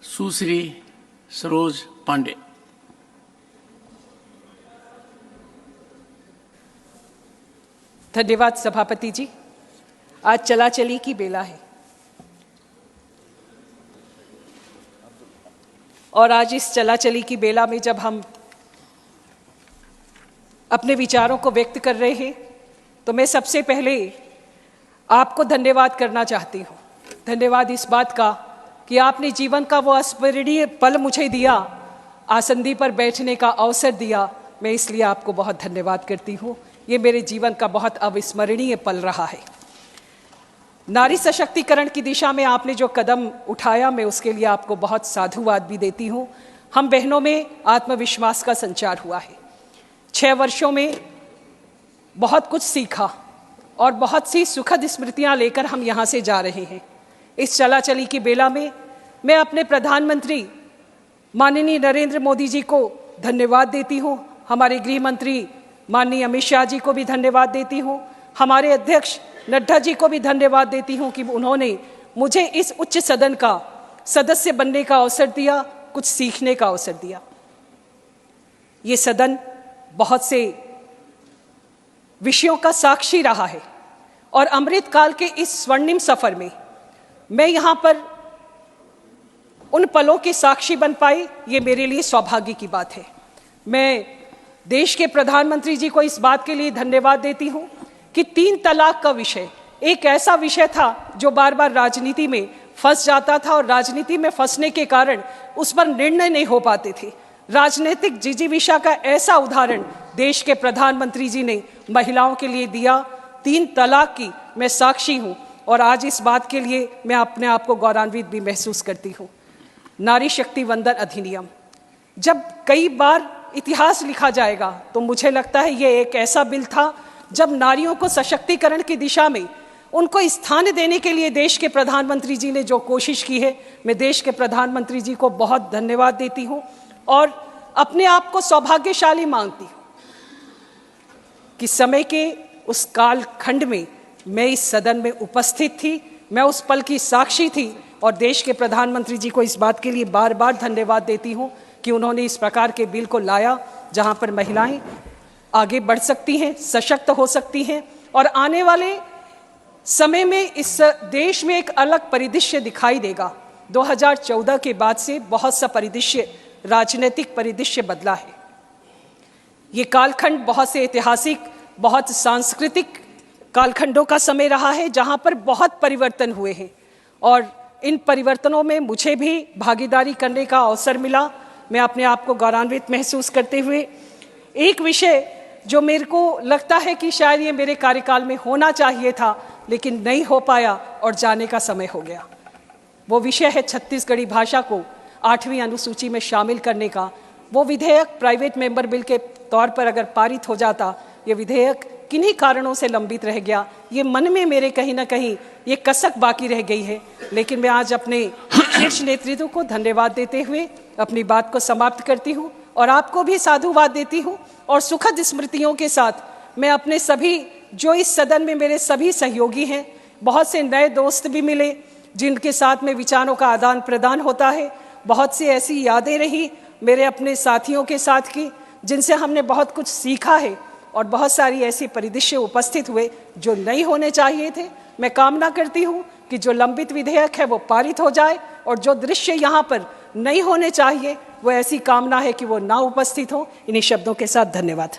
सुश्री सरोज पांडे। धन्यवाद सभापति जी। आज चला चली की बेला है और आज इस चला चली की बेला में जब हम अपने विचारों को व्यक्त कर रहे हैं तो मैं सबसे पहले आपको धन्यवाद करना चाहती हूँ। धन्यवाद इस बात का कि आपने जीवन का वो अस्मरणीय पल मुझे दिया, आसंदी पर बैठने का अवसर दिया। मैं इसलिए आपको बहुत धन्यवाद करती हूँ। ये मेरे जीवन का बहुत अविस्मरणीय पल रहा है। नारी सशक्तिकरण की दिशा में आपने जो कदम उठाया, मैं उसके लिए आपको बहुत साधुवाद भी देती हूँ। हम बहनों में आत्मविश्वास का संचार हुआ है। 6 वर्षों में बहुत कुछ सीखा और बहुत सी सुखद स्मृतियाँ लेकर हम यहाँ से जा रहे हैं। इस चला चली की बेला में मैं अपने प्रधानमंत्री माननीय नरेंद्र मोदी जी को धन्यवाद देती हूँ। हमारे गृह मंत्री माननीय अमित शाह जी को भी धन्यवाद देती हूँ। हमारे अध्यक्ष नड्डा जी को भी धन्यवाद देती हूँ कि उन्होंने मुझे इस उच्च सदन का सदस्य बनने का अवसर दिया, कुछ सीखने का अवसर दिया। ये सदन बहुत से विषयों का साक्षी रहा है और अमृतकाल के इस स्वर्णिम सफर में मैं यहाँ पर उन पलों की साक्षी बन पाई। ये मेरे लिए सौभाग्य की बात है। मैं देश के प्रधानमंत्री जी को इस बात के लिए धन्यवाद देती हूँ कि 3 तलाक का विषय एक ऐसा विषय था जो बार बार राजनीति में फंस जाता था और राजनीति में फंसने के कारण उस पर निर्णय नहीं हो पाते थे। राजनीतिक जिजीविषा का ऐसा उदाहरण देश के प्रधानमंत्री जी ने महिलाओं के लिए दिया। 3 तलाक की मैं साक्षी हूँ और आज इस बात के लिए मैं अपने आप को गौरवान्वित भी महसूस करती हूँ। नारी शक्ति वंदन अधिनियम जब कई बार इतिहास लिखा जाएगा तो मुझे लगता है ये एक ऐसा बिल था जब नारियों को सशक्तिकरण की दिशा में उनको स्थान देने के लिए देश के प्रधानमंत्री जी ने जो कोशिश की है, मैं देश के प्रधानमंत्री जी को बहुत धन्यवाद देती हूँ और अपने आप को सौभाग्यशाली मानती हूँ कि समय के उस कालखंड में मैं इस सदन में उपस्थित थी। मैं उस पल की साक्षी थी और देश के प्रधानमंत्री जी को इस बात के लिए बार बार धन्यवाद देती हूँ कि उन्होंने इस प्रकार के बिल को लाया जहाँ पर महिलाएं आगे बढ़ सकती हैं, सशक्त हो सकती हैं और आने वाले समय में इस देश में एक अलग परिदृश्य दिखाई देगा। 2014 के बाद से बहुत सा परिदृश्य, राजनीतिक परिदृश्य बदला है। ये कालखंड बहुत से ऐतिहासिक, बहुत सांस्कृतिक कालखंडों का समय रहा है जहाँ पर बहुत परिवर्तन हुए हैं और इन परिवर्तनों में मुझे भी भागीदारी करने का अवसर मिला। मैं अपने आप को गौरवान्वित महसूस करते हुए एक विषय जो मेरे को लगता है कि शायद ये मेरे कार्यकाल में होना चाहिए था लेकिन नहीं हो पाया और जाने का समय हो गया, वो विषय है छत्तीसगढ़ी भाषा को 8वीं अनुसूची में शामिल करने का। वो विधेयक प्राइवेट मेंबर बिल के तौर पर अगर पारित हो जाता, ये विधेयक किन्हीं कारणों से लंबित रह गया। ये मन में मेरे कहीं ना कहीं ये कसक बाकी रह गई है। लेकिन मैं आज अपने शीर्ष नेतृत्व को धन्यवाद देते हुए अपनी बात को समाप्त करती हूँ और आपको भी साधुवाद देती हूँ और सुखद स्मृतियों के साथ मैं अपने सभी जो इस सदन में मेरे सभी सहयोगी हैं, बहुत से नए दोस्त भी मिले जिनके साथ में विचारों का आदान प्रदान होता है। बहुत सी ऐसी यादें रही मेरे अपने साथियों के साथ की जिनसे हमने बहुत कुछ सीखा है और बहुत सारी ऐसी परिदृश्य उपस्थित हुए जो नहीं होने चाहिए थे। मैं कामना करती हूँ कि जो लंबित विधेयक है वो पारित हो जाए और जो दृश्य यहाँ पर नहीं होने चाहिए वो ऐसी कामना है कि वो ना उपस्थित हो। इन्हीं शब्दों के साथ धन्यवाद।